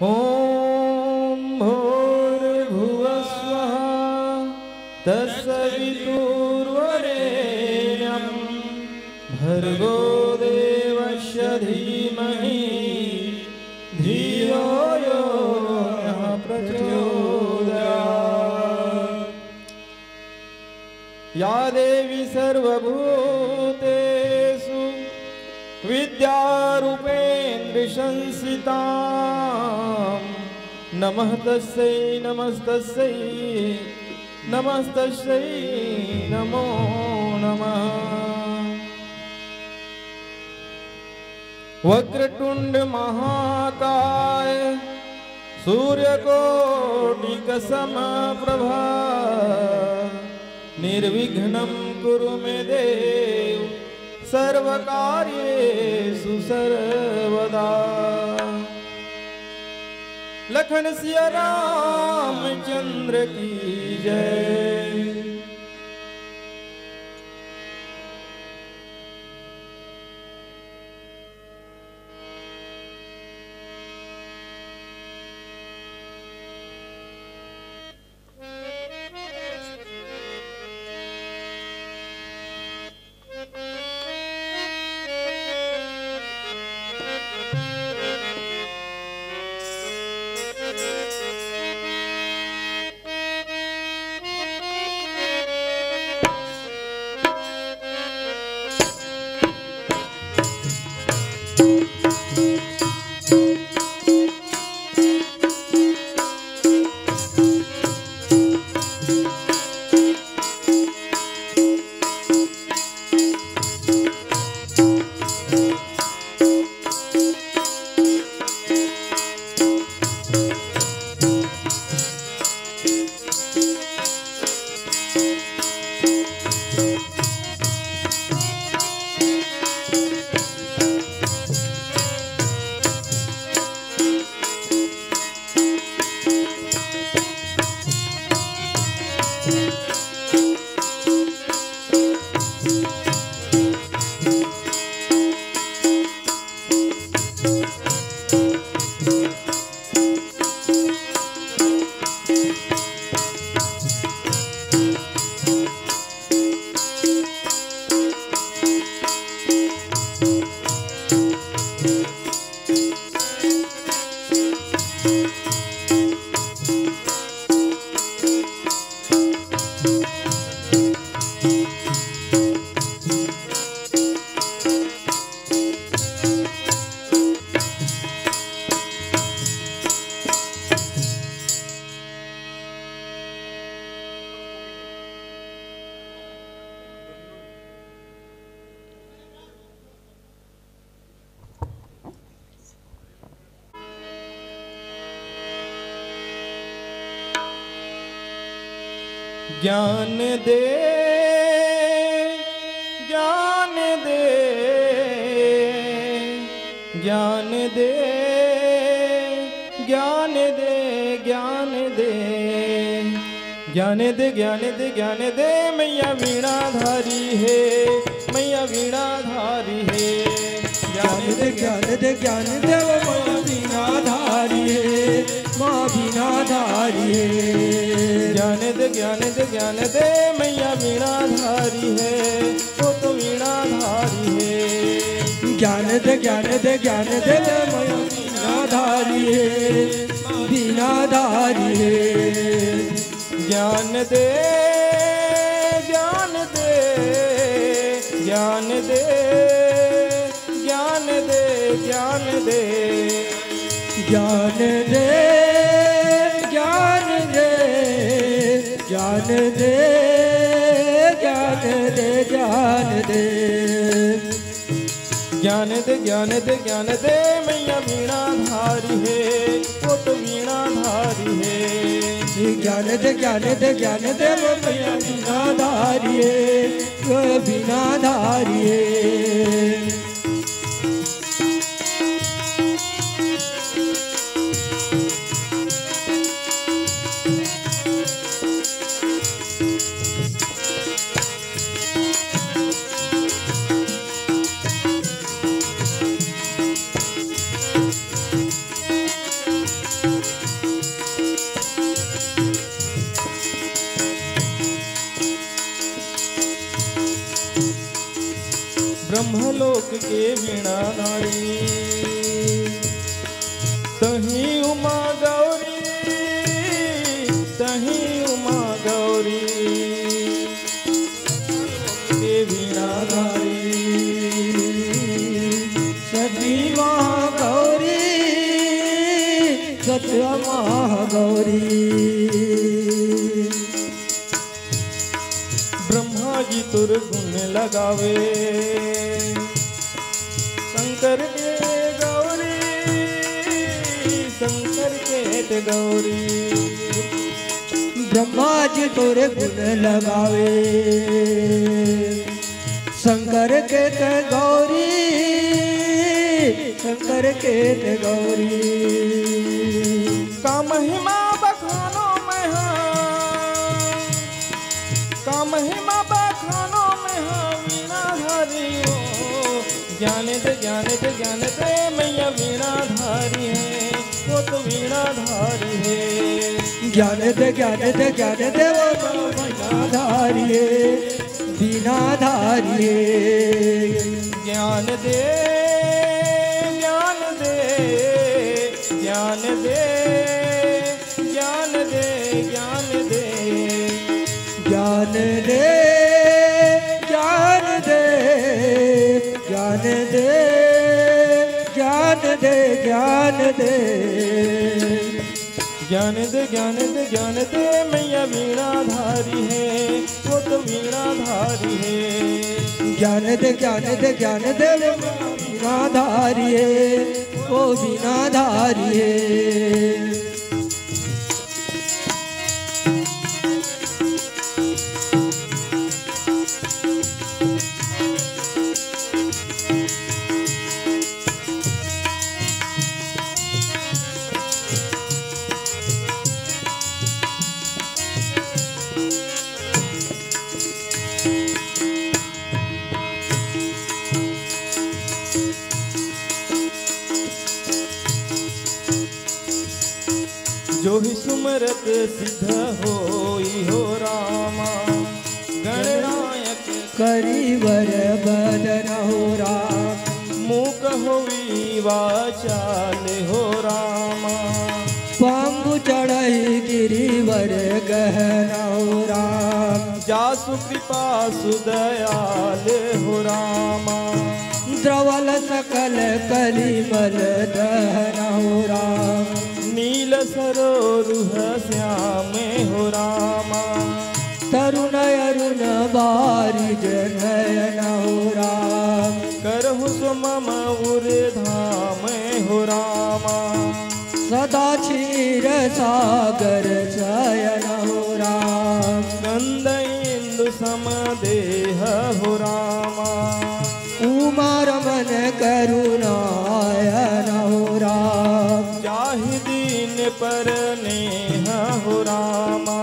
ॐ भूर्भुवस्वः तत्सवितुर्वरेण्यं भर्गो देवस्य धीमहि धियो यो नः प्रचोदयात्। या देवी सर्वभूतेषु विद्यारूपेण संस्थिता नमः तस्यै नमस्तस्यै नमस्तस्यै नमो नमः। वक्रतुंड महाकाय सूर्यकोटिसमप्रभा निर्विघ्नं कुरु मे देव सर्वकार्येषु सर्वदा। लखन सिया रामचंद्र की जय। ज्ञान दे ज्ञान दे ज्ञान दे ज्ञान दे ज्ञान दे ज्ञान दे ज्ञान दे ज्ञान दे मैया वीणाधारी है मैया वीणाधारी है। ज्ञान दे ज्ञान दे ज्ञान दे मैया वीणाधारी है माँ वीणाधारी है। ज्ञान दे ज्ञान दे ज्ञान दे मैया वीणाधारी है वो तो वीणाधारी है। ज्ञान दे ज्ञान दे ज्ञान दे मैया वीणाधारी है वीणाधारी है। ज्ञान दे ज्ञान दे ज्ञान दे ज्ञान दे ज्ञान दे ज्ञान दे ज्ञान दे ज्ञान दे ज्ञान दे ज्ञान दे ज्ञान दे ज्ञान दे ज्ञान दे मैया वीणाधारी है वो तो वीणाधारी है। ज्ञान दे ज्ञान दे ज्ञान दे मैया वीणाधारी है वो वीणाधारी है। ब्रह्मलोक के वीणाधारी। तही उमा गौरी, तही उमा गौरी के वीणाधारी। सती महागौरी सत्य महागौरी। ब्रह्मा जी तुर गुण लगावे, शंकर के गौरी, शंकर के ते गौरी। ब्रह्मा जी तोरे गुण लगावे, शंकर के ते गौरी, शंकर के ते गौरी। का महिमा बखानो में का महिमा बखानो में वीणाधारी हो। ज्ञान दे ज्ञान दे ज्ञान दे मैया वीणाधारी है, वो तो वीणाधारी है। ज्ञान दे ज्ञान दे ज्ञान दे वो वीणाधारी है, वीणाधारी है। ज्ञान दे ज्ञान दे ज्ञान दे ज्ञान दे ज्ञान दे ज्ञान दे ज्ञान दे ज्ञान दे ज्ञान दे ज्ञान दे ज्ञान दे ज्ञान दे ज्ञान दे मैया वीणाधारी है, वो तो वीणाधारी है। ज्ञान दे ज्ञान दे ज्ञान दे वो वीणाधारी है, वो वीणाधारी है। जो ही सुमरत सिद्ध होई हो रामा, गणनायक करीवर बदन हो राम। मूक होई वाचाल हो रामा। पंगु चढ़ई गिरिवर गहन हो राम। जासु कृपा सुदयाल हो रामा। द्रवल सकल कलिमल दहन हो राम। नील सरोरुह श्याम हो रामा। तरुण अरुण बारिज नयन हो राम। करहु सुमम उर धाम हो रामा। सदा क्षीर सागर शयन हो राम। गंध इंदु समदेह हो रामा। उमा रमन करुणायन हो राम। जाहि दीन पर नेह हो रामा।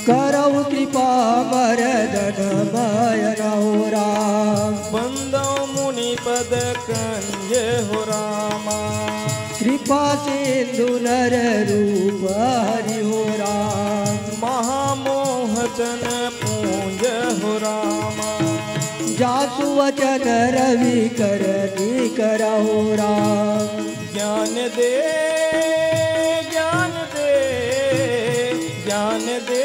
करऊ कृपा मरदन मयन हो राम। बंदो मुनि पद कंज हो रामा। कृपा सिंधु नर रूप हरि हो राम। महामोहतन पूंज हो रामा। जासु वचन रवि कर हो राम। ज्ञान दे ज्ञान दे ज्ञान दे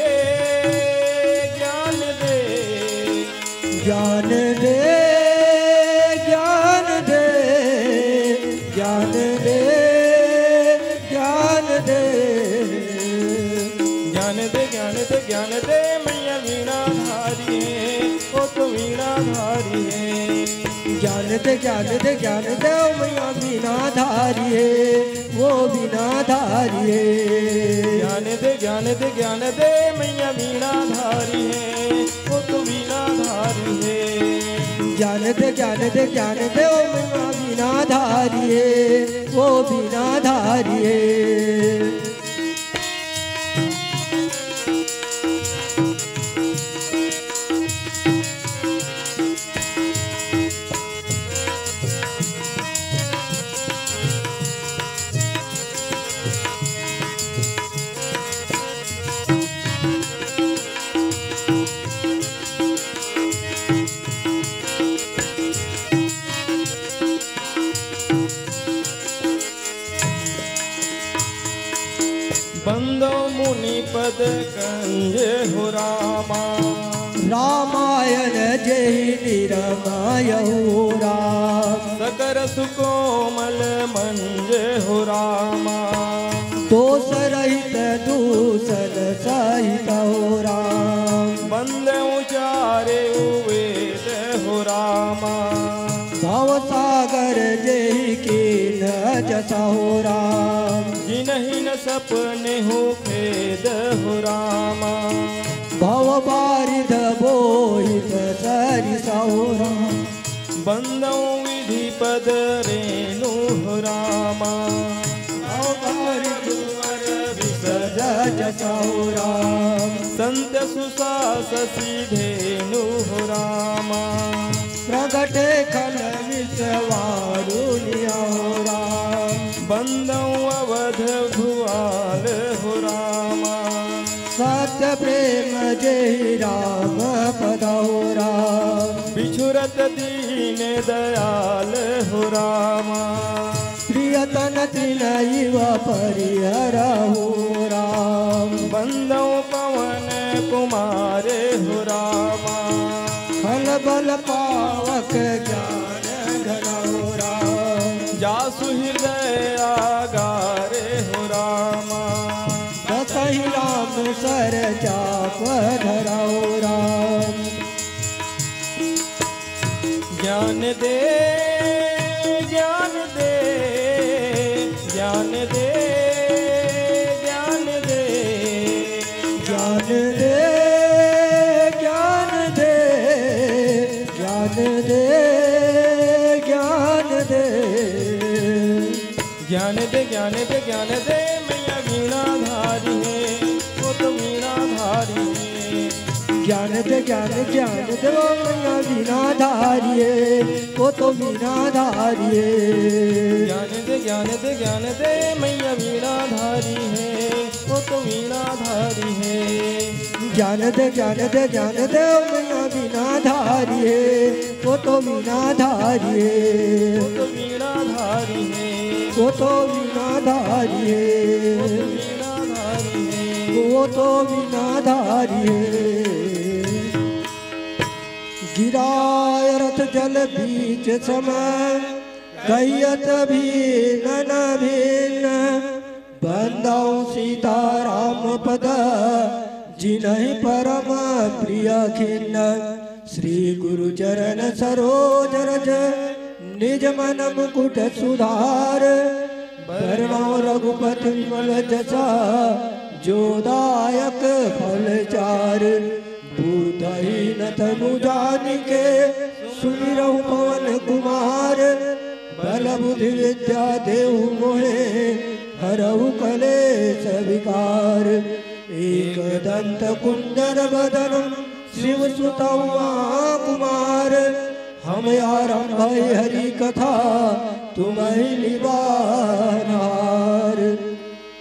ज्ञान दे ज्ञान दे ज्ञान दे ज्ञान दे ज्ञान दे ज्ञान दे ज्ञान दे ज्ञान दे मैया वीणाधारी है, वो तो वीणाधारी है। ज्ञान दे ज्ञान दे ज्ञान दे मैया वीणाधारी है, वो वीणाधारी है। ज्ञान दे ज्ञान दे ज्ञान दे मैया वीणाधारी है, वो तो वीणाधारी है। ज्ञान दे ज्ञान दे ज्ञान दे मैया वीणाधारी है, वो वीणाधारी है। बंदो मुनि पद कंज हो रामा। रामायण जय निरमय हो राम। सकर सुकोमल मंज हो रामा। दोष रहित दूषण सहित हो राम। बंद उचारे वेद हो रामा। भव सागर जय के न जसा हो राम। जिन्हि न सपने हो खेद हो रामा। भव बारिध बोहित सरिसा हो राम। बंदो विधि पद रेणु हो रामा। भव बारिध वर विसर्ज जसा हो राम। संत सुसास सीधेनु हो रामा। प्रगटे खल विषवारुनिया हो राम। बंदो अवध भुआल हो रामा। सत्य प्रेम जय राम पद हो राम। बिछुरत दीन दयाल हो रामा। प्रियतन त्रिनयव परिहर हो राम। बंदो पवन कुमार हो रामा। खल बल पावक ज्ञान घन हो राम। जासु हृदय आगारे हो रामा। दसहि राम सर चाप धरा हो राम। ज्ञान दे ज्ञान दे ज्ञान दे ज्ञान दे ज्ञान दे ज्ञान दे ज्ञान दे ज्ञान दे ज्ञान दे ज्ञान दे ज्ञान दे मैया वीणा धारी है वो तो वीणा धारी है। ज्ञान दे ज्ञान ज्ञान दे वो मैया वीणा धारिये वो तो वीणा धारिये। ज्ञान दे ज्ञान दे ज्ञान दे मैया वीणा धारी है वो तो वीणा धारी है। ज्ञान दे ज्ञान दे ज्ञान दे मैया वीणा धारिये वो तो वीणा धारिये। वो तो वीणा धारी है वो तो वीणा धारिये। वीणा धारी है वो तो वीणा धारिये। गिराय रथ जल बीच समय कहियत भीन भिन्न। बंदौ सीता राम पद जिन्हि परम प्रिय खिन्न। श्री गुरु चरण सरोज रज निज मन मुकुट सुधार। वर्णो रघुपति विमल जसा जोदायक फल चार। भूतहीन तनु जानिके सुमिरहु पवन कुमार। बल बुद्धि विद्या देहु मोहे हरहु कलेश विकार। एक दंत कुंजर बदन शिव सुतौ कुमार। हम आरंभ हरि कथा तुम्हि निवारहार।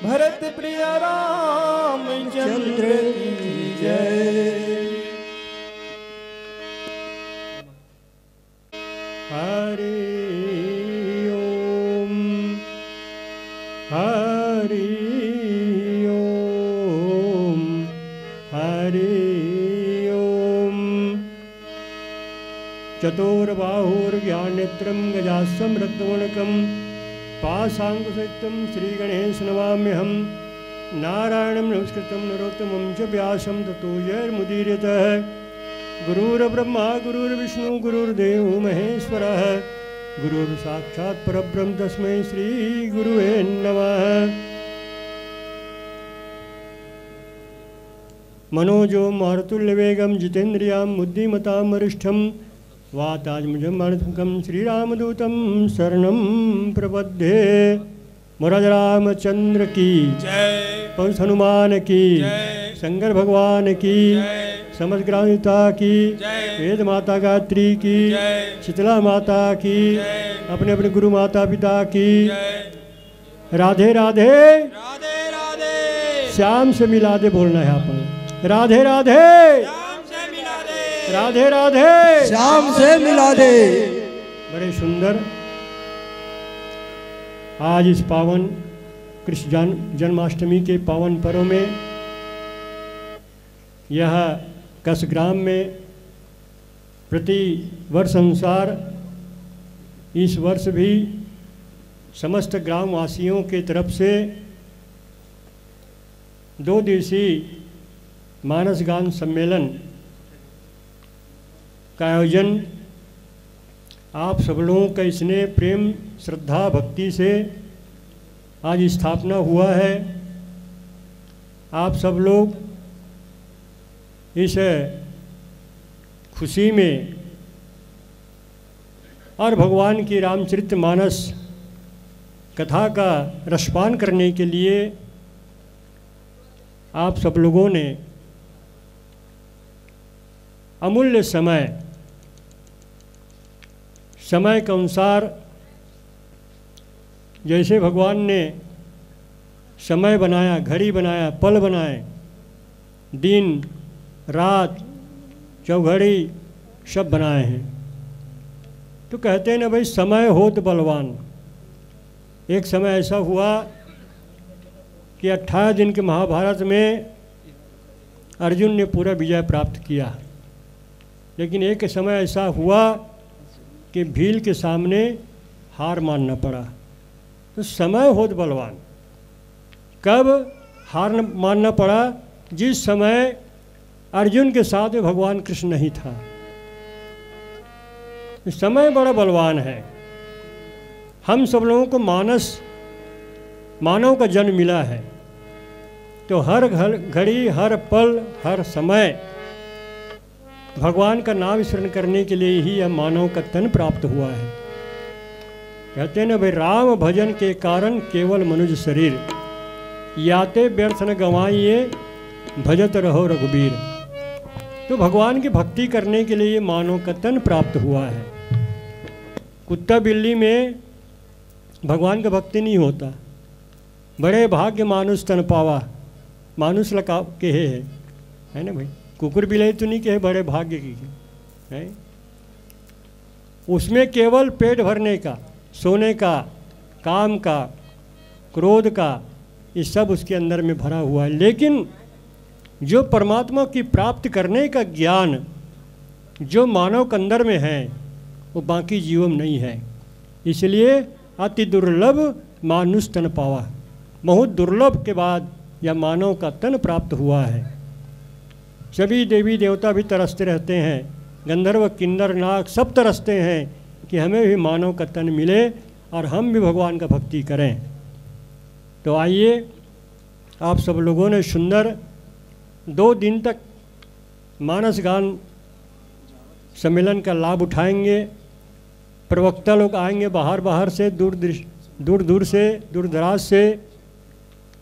भरत प्रिय राम चंद्र की जय। हरि ओम हरि ओम हरि ओम। चतुर्बाहुर्ज्ञानेत्रं गजास्यं रक्तवर्णकं पाशाङ्कुशयुक्तं श्रीगणेश नमाम्यहं। नारायणं नमस्कृतं नरोत्तमं च व्यासं ततो जयमुदीरयः। गुरुर्ब्रह्मा गुरुर्विष्णु गुरुर्देवो महेश्वरः। गुरुर्साक्षात् परब्रह्म तस्मै श्री गुरुवे नमः। मनोजो मारुतुल्यवेगं जितेन्द्रियां बुद्धिमतां वरिष्ठं वातात्मजं श्रीरामदूतं शरणं प्रपद्ये। महाराज रामचंद्र की जय। पंच हनुमान की जय। शंकर भगवान की जय। समस्त ग्रामीता की जय। वेद माता गायत्री की जय। शीतला माता की जय। अपने अपने गुरु माता पिता की जय। राधे राधे। राधे राधे। श्याम से मिला दे बोलना है यहाँ पर। राधे राधे। श्याम से मिला दे। राधे राधे। श्याम से मिला दे। बड़े सुंदर आज इस पावन कृष्ण जन्माष्टमी के पावन पर्व में यह कसग्राम में प्रति वर्ष अनुसार इस वर्ष भी समस्त ग्रामवासियों के तरफ से 2 दिवसीय मानस गान सम्मेलन का आयोजन आप सब लोगों का स्नेह प्रेम श्रद्धा भक्ति से आज स्थापना हुआ है। आप सब लोग इस खुशी में और भगवान की रामचरितमानस कथा का रसपान करने के लिए आप सब लोगों ने अमूल्य समय के अनुसार जैसे भगवान ने समय बनाया, घड़ी बनाया, पल बनाए, दिन रात चौघड़ी सब बनाए हैं, तो कहते हैं ना भाई समय हो तो बलवान। एक समय ऐसा हुआ कि 18 दिन के महाभारत में अर्जुन ने पूरा विजय प्राप्त किया, लेकिन एक समय ऐसा हुआ कि भील के सामने हार मानना पड़ा। तो समय हो तो बलवान। कब हार मानना पड़ा? जिस समय अर्जुन के साथ में भगवान कृष्ण नहीं था। समय बड़ा बलवान है। हम सब लोगों को मानव का जन्म मिला है, तो हर घड़ी, हर पल, हर समय भगवान का नाम स्मरण करने के लिए ही यह मानव का तन प्राप्त हुआ है। कहते हैं ना भाई, राम भजन के कारण केवल मनुष्य शरीर, याते व्यर्थ न गंवाइए भजत रहो रघुबीर। तो भगवान की भक्ति करने के लिए मानव का तन प्राप्त हुआ है। कुत्ता बिल्ली में भगवान का भक्ति नहीं होता। बड़े भाग्य मानुष तन पावा, मानुष लगा के है ना भाई। कुकुर बिलाई तो नहीं कहे बड़े भाग्य की है। उसमें केवल पेट भरने का, सोने का, काम का, क्रोध का, ये सब उसके अंदर में भरा हुआ है। लेकिन जो परमात्मा की प्राप्ति करने का ज्ञान जो मानव के अंदर में है वो बाकी जीवों में नहीं है। इसलिए अति दुर्लभ मानुष तन पावा, बहुत दुर्लभ के बाद यह मानव का तन प्राप्त हुआ है। सभी देवी देवता भी तरसते रहते हैं, गंधर्व किन्नर नाग सब तरसते हैं कि हमें भी मानव का तन मिले और हम भी भगवान का भक्ति करें। तो आइए आप सब लोगों ने सुंदर 2 दिन तक मानस गान सम्मेलन का लाभ उठाएंगे। प्रवक्ता लोग आएंगे बाहर से, दूर से, दूर दराज से।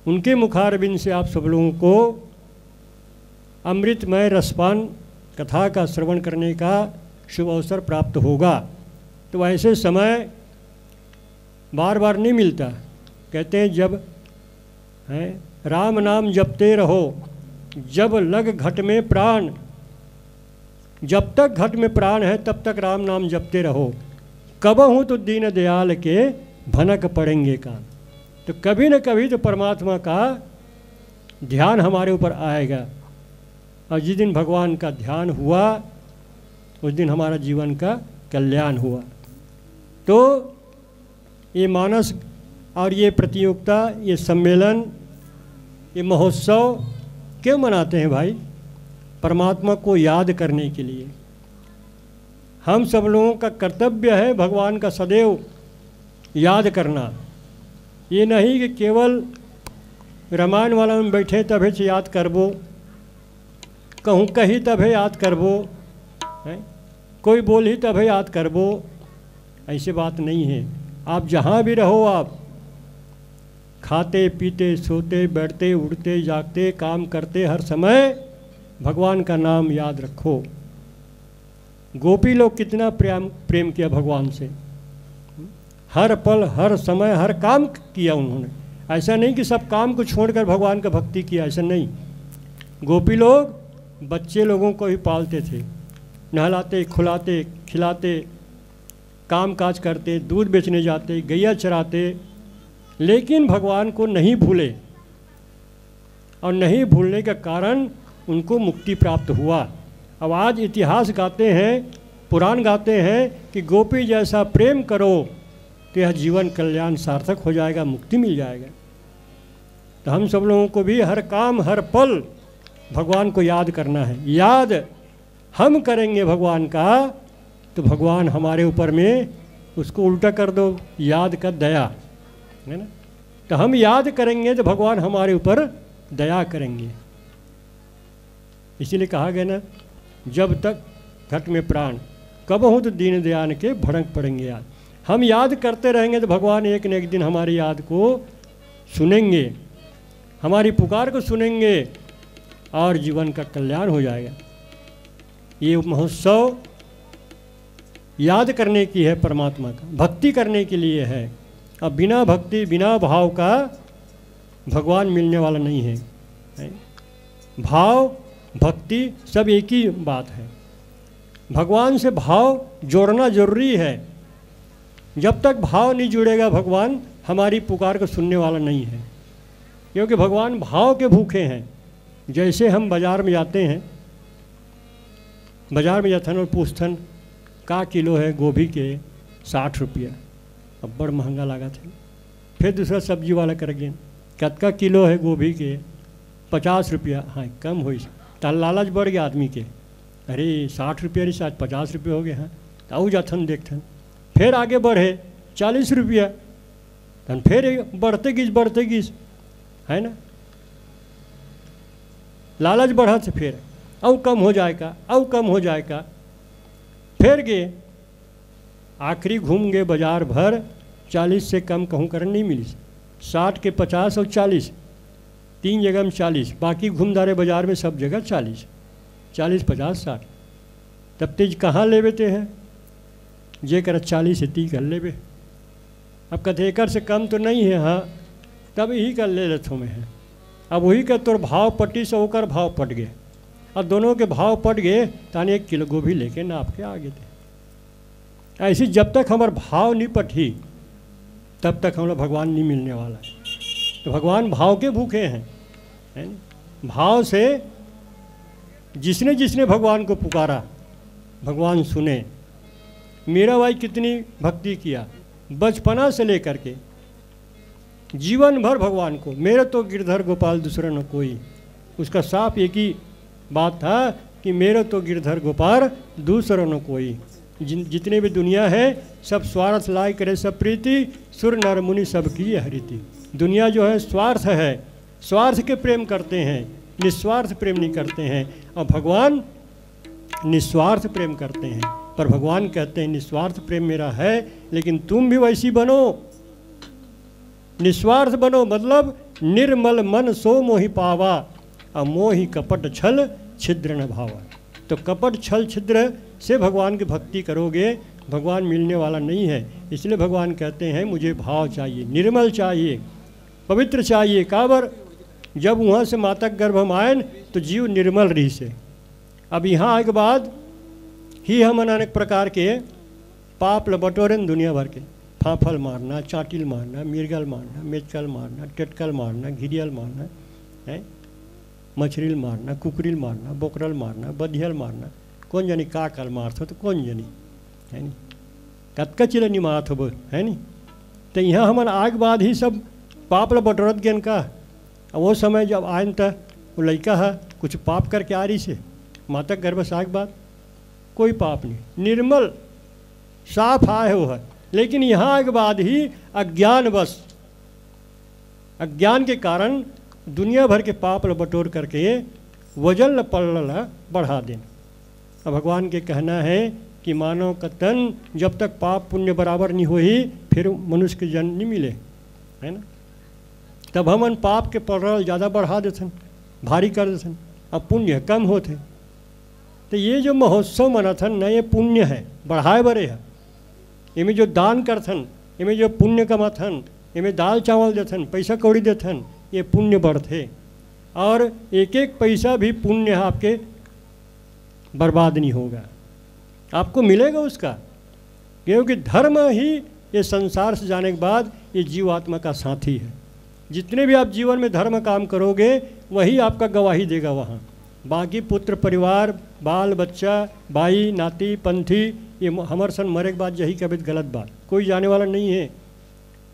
उनके मुखारबिंद से आप सब लोगों को अमृतमय रसपान कथा का श्रवण करने का शुभ अवसर प्राप्त होगा। तो ऐसे समय बार बार नहीं मिलता। कहते हैं जब है राम नाम जपते रहो, जब लग घट में प्राण। जब तक घट में प्राण है तब तक राम नाम जपते रहो। कब हूँ तो दीन दयाल के भनक पड़ेंगे कान। तो कभी न कभी तो परमात्मा का ध्यान हमारे ऊपर आएगा, और जिस दिन भगवान का ध्यान हुआ उस दिन हमारा जीवन का कल्याण हुआ। तो ये मानस और ये प्रतियोगिता, ये सम्मेलन, ये महोत्सव क्यों मनाते हैं भाई? परमात्मा को याद करने के लिए। हम सब लोगों का कर्तव्य है भगवान का सदैव याद करना। ये नहीं कि केवल रामायण वाला में बैठे तभी से याद करबो, कहूँ कही तभी याद करबो, कोई बोल ही तभी याद करबो। ऐसी बात नहीं है। आप जहाँ भी रहो, आप खाते पीते सोते बैठते उठते जागते काम करते हर समय भगवान का नाम याद रखो। गोपी लोग कितना प्रेम किया भगवान से, हर पल हर समय हर काम किया उन्होंने। ऐसा नहीं कि सब काम को छोड़कर भगवान का भक्ति किया, ऐसा नहीं। गोपी लोग बच्चे लोगों को ही पालते थे, नहलाते खुलाते खिलाते, काम काज करते, दूध बेचने जाते, गैया चराते, लेकिन भगवान को नहीं भूले, और नहीं भूलने के कारण उनको मुक्ति प्राप्त हुआ। अब आज इतिहास गाते हैं, पुराण गाते हैं कि गोपी जैसा प्रेम करो तो यह जीवन कल्याण सार्थक हो जाएगा, मुक्ति मिल जाएगा। तो हम सब लोगों को भी हर काम हर पल भगवान को याद करना है। याद हम करेंगे भगवान का तो भगवान हमारे ऊपर में उसको उल्टा कर दो, याद का दया, है ना। तो हम याद करेंगे तो भगवान हमारे ऊपर दया करेंगे। इसीलिए कहा गया ना, जब तक घट में प्राण कबहू तो दीन दयान के भड़क पड़ेंगे याद। हम याद करते रहेंगे तो भगवान एक न एक दिन हमारी याद को सुनेंगे, हमारी पुकार को सुनेंगे और जीवन का कल्याण हो जाएगा। ये महोत्सव याद करने की है, परमात्मा का भक्ति करने के लिए है। अब बिना भक्ति बिना भाव का भगवान मिलने वाला नहीं है, है? भाव भक्ति सब एक ही बात है। भगवान से भाव जोड़ना जरूरी है। जब तक भाव नहीं जुड़ेगा भगवान हमारी पुकार को सुनने वाला नहीं है, क्योंकि भगवान भाव के भूखे हैं। जैसे हम बाज़ार में जाते हैं, बाज़ार में जाते हैं और पूछते हैं का किलो है गोभी के 60 रुपया, अब बड़ महंगा लगा था। फिर दूसरा सब्जी वाला कर गए कतका किलो है गोभी के 50 रुपया, हाँ कम हो, तो लालच बढ़ गया आदमी के, अरे 60 रुपया नहीं 50 रुपये हो गए। हाँ तो जाथन देखथन, फिर आगे बढ़े 40 रुपया, तो फिर बढ़ते गिस, है ना। लालच बढ़ा से फिर और कम हो जाएगा, और कम हो जाएगा। फिर गए, आखिरी घूम गए बाजार भर, 40 से कम कहूँ कर नहीं मिली। 60 के 50 और 40, 3 जगह में 40, बाकी घूमदारे बाजार में सब जगह 40, 40 50 60। तब तेज कहाँ ले बेते हैं, जे कर 40 से 30 कर ले। अब कहते एकर से कम तो नहीं है, हाँ तब यही कर ले लेथों में है। अब वही का तोर भाव पट्टी से होकर भाव पट गए, और दोनों के भाव पट गए ताने 1 किलो गोभी लेके नाप के आगे थे। ऐसी जब तक हमारा भाव नहीं पटी तब तक हमारा भगवान नहीं मिलने वाला है। तो भगवान भाव के भूखे हैं, है ना। भाव से जिसने जिसने भगवान को पुकारा भगवान सुने। मीराबाई कितनी भक्ति किया, बचपना से लेकर के जीवन भर भगवान को, मेरे तो गिरधर गोपाल दूसरा न कोई। उसका साफ एक ही बात था कि मेरे तो गिरधर गोपाल दूसरा न कोई। जितने भी दुनिया है सब स्वार्थ लाई करे सब प्रीति, सुर नर मुनि सब की हरिति। दुनिया जो है स्वार्थ है, स्वार्थ के प्रेम करते हैं, निस्वार्थ प्रेम नहीं करते हैं। और भगवान निस्वार्थ प्रेम करते हैं, पर भगवान कहते हैं निस्वार्थ प्रेम मेरा है, लेकिन तुम भी वैसी बनो, निस्वार्थ बनो। मतलब निर्मल मन सो मोहि पावा, अमोहि कपट छल छिद्र न भावा। तो कपट छल छिद्र से भगवान की भक्ति करोगे भगवान मिलने वाला नहीं है। इसलिए भगवान कहते हैं मुझे भाव चाहिए, निर्मल चाहिए, पवित्र चाहिए। काबर जब वहाँ से माता गर्भ हम आए तो जीव निर्मल रही से। अब यहाँ आए के बाद ही हम अनेक प्रकार के पाप लबटोरे दुनिया भर के, फाफल मारना, चाटिल मारना, मिर्गल मारना, मेचकल मारना, टेटकल मारना, घिरियल मारना, है मछरिल मारना, कुकरिल मारना, बोकरल मारना, बधियल मारना, कौन जानी का कल मारत हो तो कौन जानी, है नी कतका चिल नहीं मारत हो, है नी। तो यहाँ हमारे आग बाद ही सब पाप ल बटोरत गए का। वो समय जब आयन तो वो लड़का है कुछ पाप करके आ रही से माता गर्भ से आग बाद कोई पाप नहीं, निर्मल साफ आए हो है। लेकिन यहाँ आगे बाद ही अज्ञान बस, अज्ञान के कारण दुनिया भर के पाप ल बटोर करके वजन ल पल बढ़ा देना। अब भगवान के कहना है कि मानव का तन जब तक पाप पुण्य बराबर नहीं हो ही फिर मनुष्य के जन्म नहीं मिले, है ना। तब हम पाप के पल ज़्यादा बढ़ा देते, भारी कर देते, अब पुण्य कम होते। तो ये जो महोत्सव मनाथन न ये पुण्य है, बढ़ाए बड़े है। इमें जो दान करथन, इमें जो पुण्य कमाथन, इमें दाल चावल देथन, पैसा कौड़ी देथन, ये पुण्य बढ़ते। और एक एक पैसा भी पुण्य आपके बर्बाद नहीं होगा, आपको मिलेगा उसका, क्योंकि धर्म ही ये संसार से जाने के बाद ये जीव आत्मा का साथी है। जितने भी आप जीवन में धर्म काम करोगे वही आपका गवाही देगा वहाँ। बाकी पुत्र परिवार बाल बच्चा भाई नाती पंथी ये हमारे सन मरे के बाद यही कभी गलत बात, कोई जाने वाला नहीं है।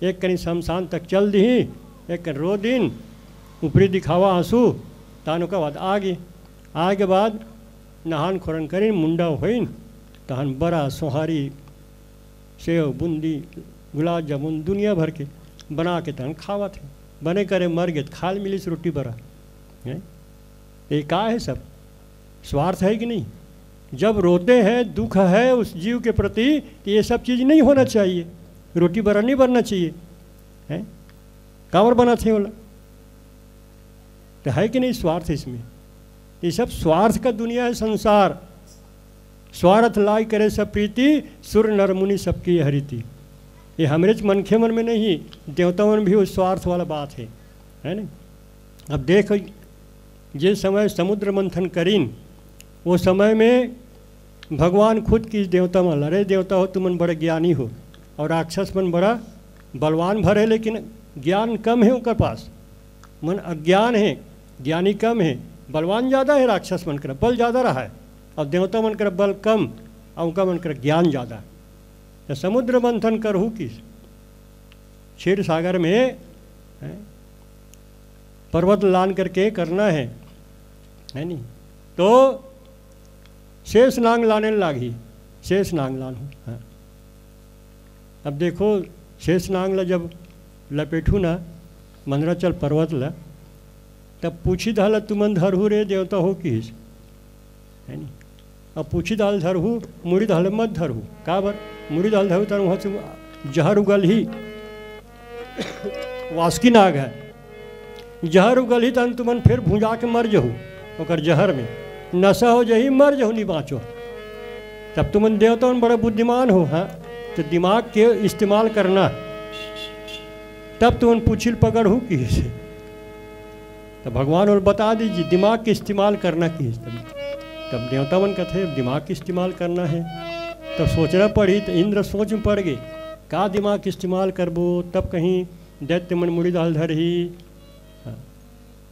एक कहीं शमशान तक चल दी, एक रो दिन ऊपरी दिखावा आंसू तानों का बाद आगे के बाद नहान खोरन करें मुंडा होइन तहन बड़ा सोहारी सेव बूंदी गुलाब जामुन दुनिया भर के बना के तहन खावा थे, बने करे मर गए खाल मिली से रोटी बड़ा है। ये का है सब स्वार्थ है कि नहीं? जब रोते हैं दुख है उस जीव के प्रति तो ये सब चीज़ नहीं होना चाहिए, रोटी बड़ा नहीं बनना चाहिए है। कांवर बना थे बोला तो है कि नहीं स्वार्थ इसमें? ये सब स्वार्थ का दुनिया है संसार। स्वार्थ लाई करे सब प्रीति सुर नर मुनि सबकी हरिति। ये हमारे मनखे मन में नहीं, देवता मन भी उस स्वार्थ वाला बात है ना। अब देखो जिस समय समुद्र मंथन करीन वो समय में भगवान खुद की देवता मन अरे देवता हो तुम मन बड़े ज्ञानी हो और राक्षस मन बड़ा बलवान भर है, लेकिन ज्ञान कम है उनके पास, मन अज्ञान है, ज्ञानी कम है, बलवान ज़्यादा है, राक्षस मन कर बल ज़्यादा रहा है और देवता मन कर बल कम और उनका मन कर ज्ञान ज़्यादा है। तो समुद्र मंथन करहु किस क्षीर सागर में पर्वत लान करके करना है नहीं तो शेष नांग लाने लागी, शेष नांग लान हो। हाँ। अब देखो शेष नांग ला जब लपेटू ना मंदराचल पर्वत ला तब पूछी दाल तुमन धरहू रे देवता हो किस है नहीं। अब पूछी दाल धरहू मुड़ी दाल मत धरहू का बर मुड़ी दाल धरू तर वहाँ से जहर उगल ही वासुकी नाग है, जहर उगल ही तन तुमन फिर भुंजा के मर जहू ओकर जहर में नशा हो जही मर जहू नहीं बाँचो। तब तुमन देवता में बड़ा बुद्धिमान हो। हाँ तो दिमाग के इस्तेमाल करना तब तुमन पूछिल पकड़ हो कि से तो भगवान और बता दीजिए दिमाग के इस्तेमाल करना कि तब देवता मन का थे दिमाग के इस्तेमाल करना है। तब सोचना पड़ी तो इंद्र सोच में पड़ गए का दिमाग के इस्तेमाल करबो। तब कहीं दैत्य मन मुड़ी दाल धर ही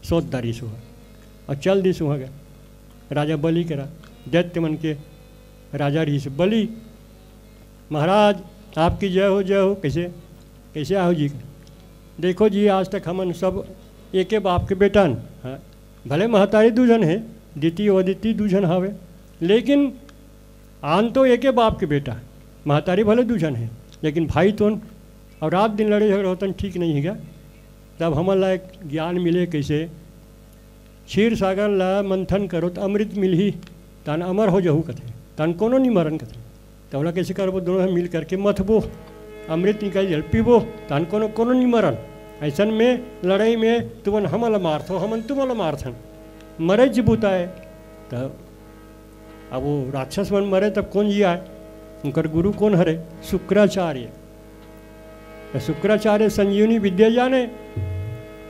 सोच दारी सुहा और चल दी सुहा गया राजा बलि करा दैत्य मन के राजा रही से बलि महाराज आपकी जय हो कैसे कैसे आओ जी। देखो जी आज तक हमन सब एक बाप के बेटन हाँ भले महतारी दूजन है द्वितीय अद्वितीय दूजन हावे लेकिन आन तो एक बाप के बेटा महतारी भले दूजन है लेकिन भाई तो और रात दिन लड़े झगड़े होतन ठीक नहीं है क्या। तब हमारा एक ज्ञान मिले कैसे क्षीर सागर ला मंथन करो तो अमृत मिल ही तन अमर हो जहू कथे तन कोनो नहीं मरन कथे तबला कैसे करबो दोनों मिल करके मथबो अमृत निकाल जल पीबो तन कोनो कोनो नहीं मरन। ऐसन में लड़ाई में तुमन हमला मारथो हमन तुमला मारथन मरे जिबुताए तब अब वो राक्षस मन मरे तब कौन जी आए उनकर गुरु कौन हरे शुक्राचार्य। शुक्राचार्य संजीवनी विद्या जाने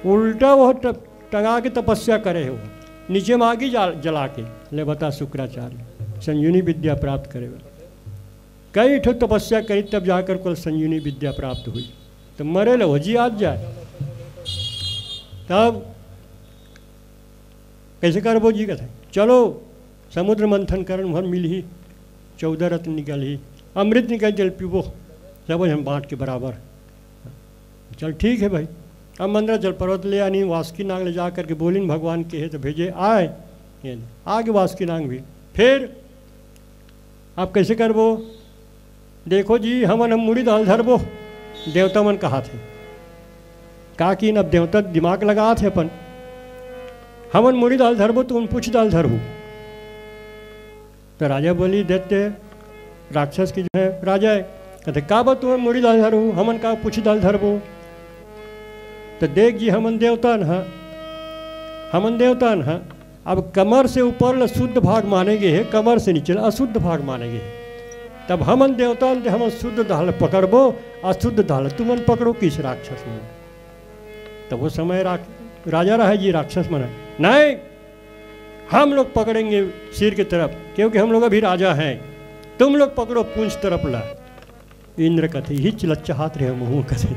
उल्टा वह टंगा के तपस्या करे हो नीचे में आगे जला के ले बता शुक्राचार्य संजीवनी विद्या प्राप्त करेगा। कई ठो तपस्या करी तब जाकर कल संजीवनी विद्या प्राप्त हुई तो मरे लो जी आज जाए तब कैसे करबो जी कथा चलो समुद्र मंथन करन भर मिल ही 14 रत्न निकल ही अमृत निकल जल पीबो सब हम बांट के बराबर। चल ठीक है भाई। अब मंदराचल पर्वत ले आनी वासुकी नाग ले जा करके बोलिन भगवान के है तो भेजे आए आगे वासुकी नाग भी फिर आप कैसे करबो। देखो जी हमन हम मुड़ी दाल धरबो देवता मन कहा थे का कि अब देवता दिमाग लगा थे अपन हमन मुड़ी दाल धरबो तुम पूछ दाल धरबो। तो राजा बोली दैत्य राक्षस की जो है राजा है कहते का बा तुम मुड़ी दाल धरू हमन का पूछ दाल धरबो। तो देख जी हमन देवतान हाँ अब कमर से ऊपर शुद्ध भाग मानेगे है कमर से नीचे अशुद्ध भाग मानेगे है। तब हमन देवतान हमन शुद्ध दाल पकड़बो अशुद्ध दाल तुमन पकड़ो किस राक्षस में। तब वो समय राजा रहा जी राक्षस मन नहीं हम लोग पकड़ेंगे सिर की तरफ क्योंकि हम लोग अभी राजा हैं तुम लोग पकड़ो पूंछ तरफ ला। इंद्र कथे ही चिलत चाहत रहे मुँह कथे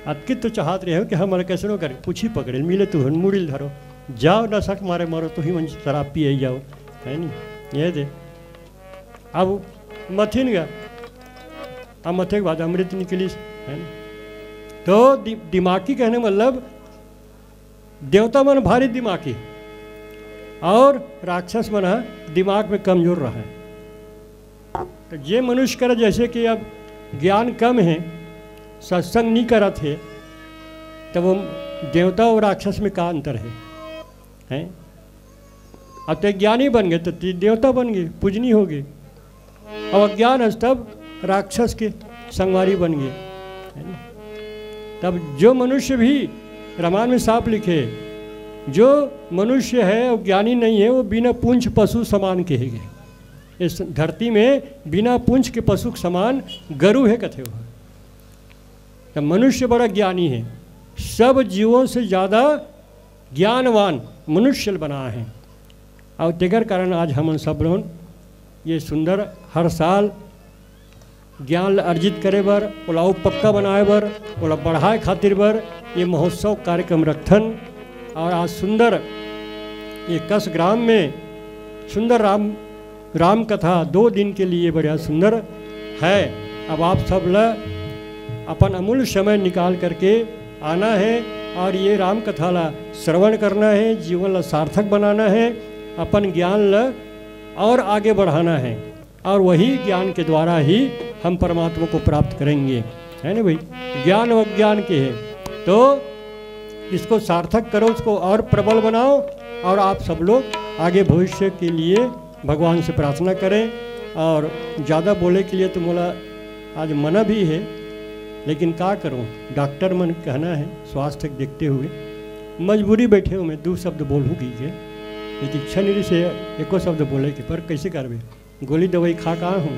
अतकित तो चाहत रहे हो कि हमारे कैसे कर पूछी पकड़े मिले तो मुड़िल धरो जाओ न सक मारे मारो तो ही मन शराब पिए जाओ है नहीं ये दे अब मथिन गया अब मथे के बाद अमृत निकली है ना तो दिमागी कहने मतलब देवता मन भारी दिमागी और राक्षस मन दिमाग में कमजोर रहा है। तो ये मनुष्य कर जैसे कि अब ज्ञान कम है सत्संग नहीं करा थे तो वो देवता और राक्षस में का अंतर है? अब तो ज्ञानी बन गए तो देवता बन गए पूजनी हो गए और अज्ञान है तब राक्षस के संगवारी बन गए है ना। तब जो मनुष्य भी रामायण में साफ लिखे जो मनुष्य है और ज्ञानी नहीं है वो बिना पूंछ पशु समान कहे गए। इस धरती में बिना पूंछ के पशु के समान गरु है कथे हुआ। तब मनुष्य बड़ा ज्ञानी है सब जीवों से ज़्यादा ज्ञानवान मनुष्य बना है और तेकर कारण आज हम सब लोग ये सुंदर हर साल ज्ञान अर्जित करे बर ओला पक्का बनाए बर ओला बढ़ाए खातिर बर ये महोत्सव कार्यक्रम रखथन। और आज सुंदर ये कस ग्राम में सुंदर राम कथा 2 दिन के लिए बढ़िया सुंदर है। अब आप सब ल अपन अमूल्य समय निकाल करके आना है और ये राम कथा ला श्रवण करना है जीवन ला सार्थक बनाना है अपन ज्ञान ला और आगे बढ़ाना है और वही ज्ञान के द्वारा ही हम परमात्मा को प्राप्त करेंगे है ना भाई। ज्ञान और ज्ञान के है तो इसको सार्थक करो उसको और प्रबल बनाओ और आप सब लोग आगे भविष्य के लिए भगवान से प्रार्थना करें। और ज़्यादा बोले के लिए तो मोला आज मना भी है लेकिन क्या करूं डॉक्टर मन कहना है स्वास्थ्य देखते हुए मजबूरी बैठे हूँ मैं 2 शब्द बोलूँ कीजिए यदि इच्छा नहीं से एको शब्द बोले के पर कैसे करबे गोली दवाई खा कहाँ हूँ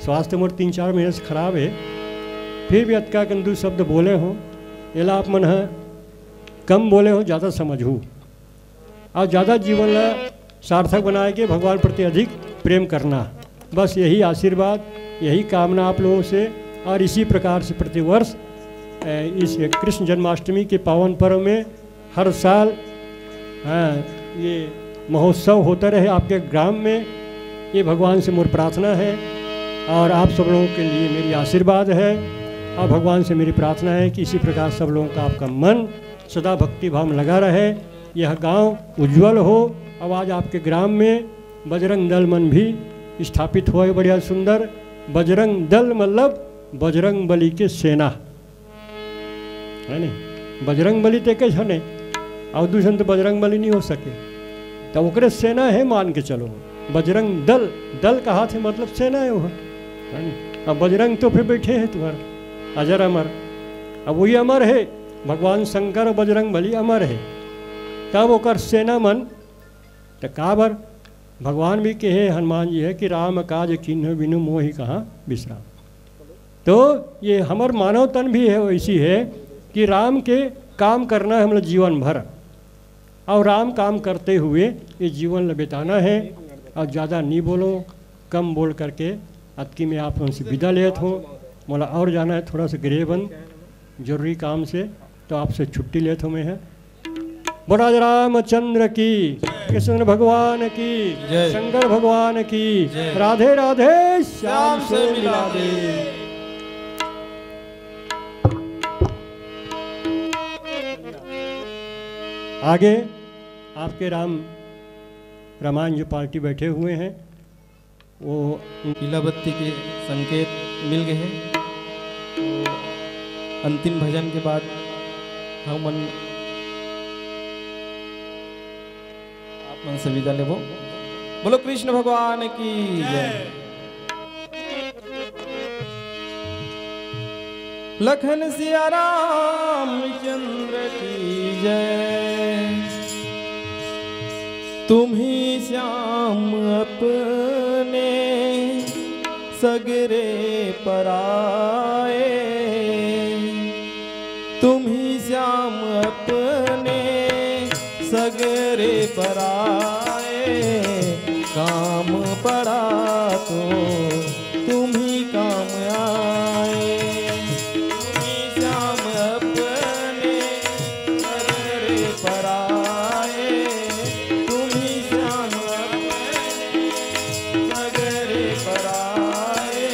स्वास्थ्य मोर 3-4 महीने से खराब है फिर भी अतका कन 2 शब्द बोले हों एला आप मन कम बोले हो ज़्यादा समझूँ और ज़्यादा जीवन ला सार्थक बनाए के भगवान प्रति अधिक प्रेम करना बस यही आशीर्वाद यही कामना आप लोगों से। और इसी प्रकार से प्रतिवर्ष इस कृष्ण जन्माष्टमी के पावन पर्व में हर साल ये महोत्सव होता रहे आपके ग्राम में ये भगवान से मोर प्रार्थना है और आप सब लोगों के लिए मेरी आशीर्वाद है और भगवान से मेरी प्रार्थना है कि इसी प्रकार सब लोगों का आपका मन सदा भक्ति भाव में लगा रहे यह गांव उज्जवल हो। अब आज आपके ग्राम में बजरंग दल मन भी स्थापित हुआ है बढ़िया सुंदर। बजरंग दल मतलब बजरंग बली के सेना है नहीं बजरंग बली तो एक है और दूसरे तो बजरंग बली नहीं हो सके तो ओकरे सेना है मान के चलो। बजरंग दल दल का हाथ है मतलब सेना है वह अब बजरंग तो फिर बैठे हैं तुम्हारा अजर अमर अब वही अमर है भगवान शंकर और बजरंग बली अमर है तब ओकर सेना मन तो काबर भगवान भी कहे हनुमान जी है कि राम काज किन्ह बिनु मोहि कहाँ विश्राम। तो ये हमार मानव तन भी है वैसी है कि राम के काम करना है हम लोग जीवन भर और राम काम करते हुए ये जीवन बिताना है और ज़्यादा नहीं बोलो कम बोल करके अतकी में आप उनसे विदा लेत हो मोला और जाना है थोड़ा सा गृहबंद जरूरी काम से तो आपसे छुट्टी लेत हो मैं है। बोला रामचंद्र की कृष्ण भगवान की शंकर भगवान की राधे राधे श्याम से मिला दे। आगे आपके रामायण जो पार्टी बैठे हुए हैं वो पीला बत्ती के संकेत मिल गए हैं। तो अंतिम भजन के बाद हम आप मन से विदा लेबो। बोलो कृष्ण भगवान की जय। लखन सिया रामचंद्र की जय। तुम ही श्याम अपने सगरे पराए, तुम ही श्याम अपने सगरे पराए। काम पड़ा तो तुम ही काम पराए, तुम ही श्याम अपने सगरे पराए,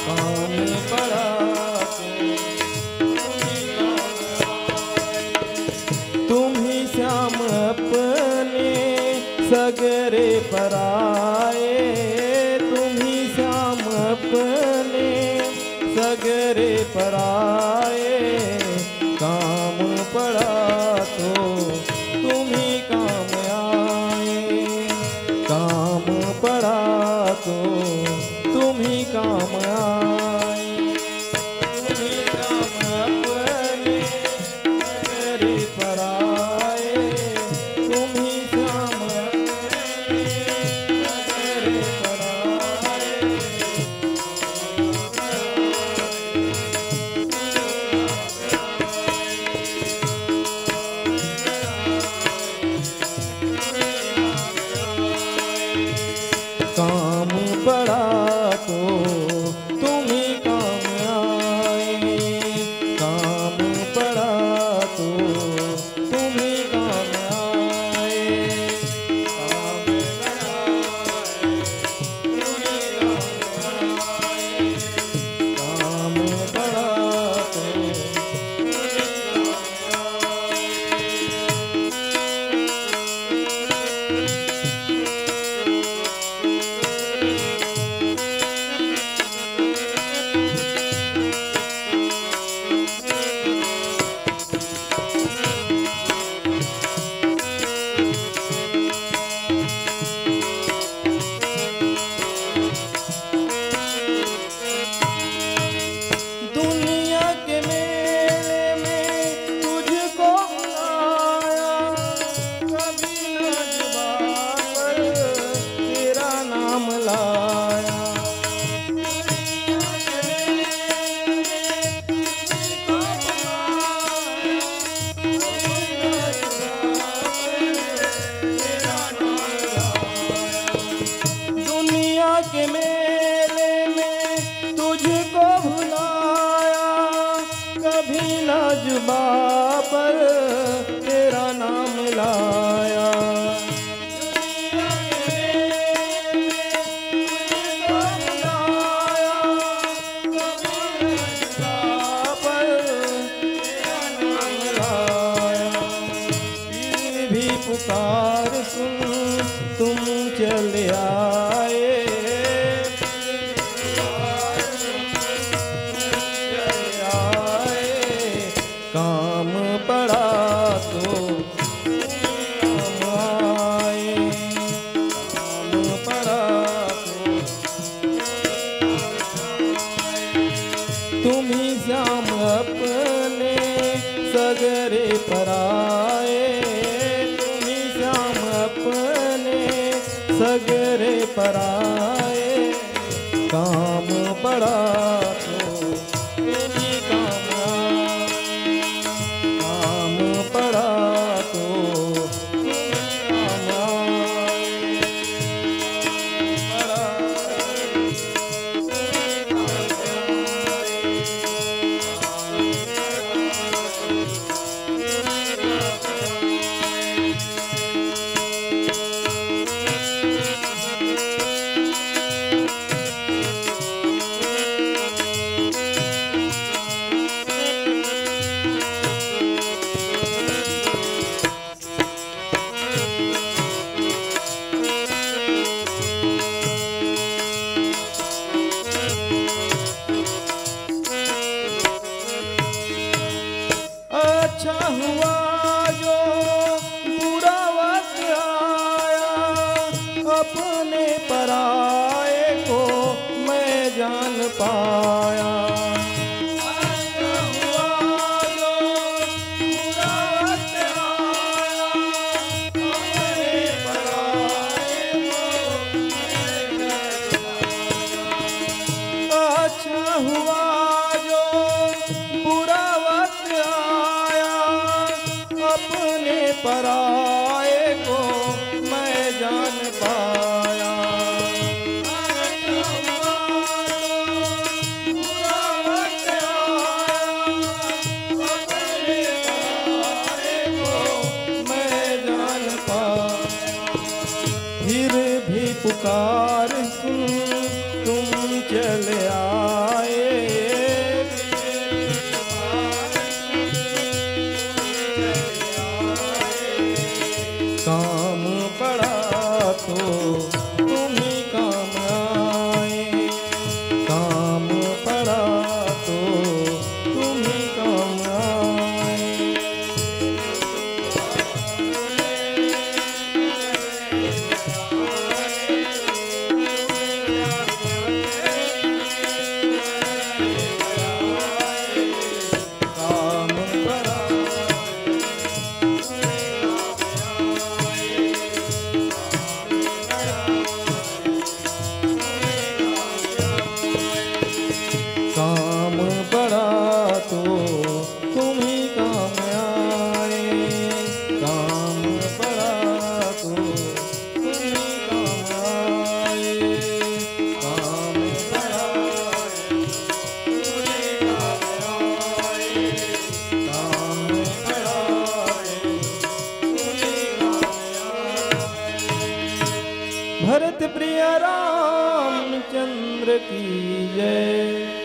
काम पड़ा तुम ही श्याम अपने सगरे पराए, तुम ही श्याम अपने सगरे पराए, काम पड़ा तो तुम ही काम आए, काम पड़ा तो तुम ही काम आए, तुम ही काम अपने सगरे पराए, तुम ही श्याम अपने सगरे पराए, काम पड़ा तो तुम ही काम आए, काम पड़ा तो तुम ही काम आए, काम पड़ा तुम ही काम आए, काम पड़ा तो तुम ही काम दुनिया के मेले में तुझको बुलाया, कभी न जुबान पर तेरा नाम लाया, दुनिया के मेले में तुझको बुलाया, कभी न जुबान पर तेरा नाम लाया, दुनिया के मेले में तुझको भुलाया, कभी ना जुबां पर तेरा नाम लाया, दुनिया के मेले में तुझको भुलाया, कभी ना जुबां पर तेरा नाम लाया, फिर भी पुकार सुन तुम चले आए, काम पड़ा तो काम आए, काम पड़ा तो तुम ही श्याम अपने सगरे पराए, तुम ही श्याम अपने सगरे पराए, काम पड़ा तो तुम ही काम आए, काम पड़ा तो तुम ही काम आए, पड़ा तुम ही काम आए, अच्छा हुआ जो बुरा वक्त आया, अपने पराए को मैं जान पाया, अच्छा हुआ जो बुरा वक्त आया, अपने पराए को मैं जान पाया, अच्छा हुआ जो बुरा वक्त आया, अपने पराए को मैं जान पाया, अच्छा हुआ जो बुरा वक्त आया, अपने पराए को पुकार सुन तुम चले आए। काम पड़ा तो तुम ही काम आए, काम पड़ा तो तुम ही काम आए। काम पड़ा काम बड़ा तो तुम ही काम आए, काम बड़ा तो तुम ही काम आए, काम बड़ा तुम ही काम आए, काम बड़ा तुम ही काम आए। भरत प्रिय रामचंद्र की जय।